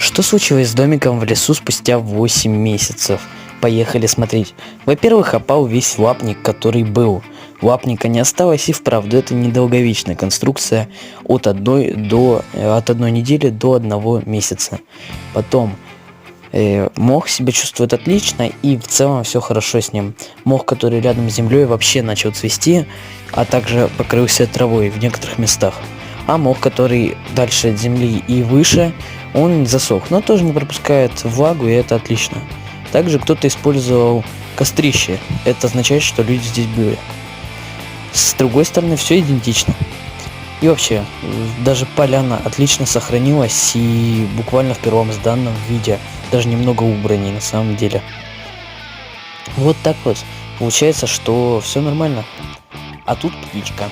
Что случилось с домиком в лесу спустя 8 месяцев? Поехали смотреть. Во-первых, опал весь лапник, который был. Лапника не осталось, и вправду это недолговечная конструкция от одной недели до 1 месяца. Потом мох себя чувствует отлично, и в целом все хорошо с ним. Мох, который рядом с землей, вообще начал цвести, а также покрылся травой в некоторых местах. А мох, который дальше от земли и выше, он засох, но тоже не пропускает влагу, и это отлично. Также кто-то использовал кострище, это означает, что люди здесь были. С другой стороны, все идентично. И вообще, даже поляна отлично сохранилась и буквально в первом сданном виде, даже немного убранней на самом деле. Вот так вот, получается, что все нормально. А тут птичка.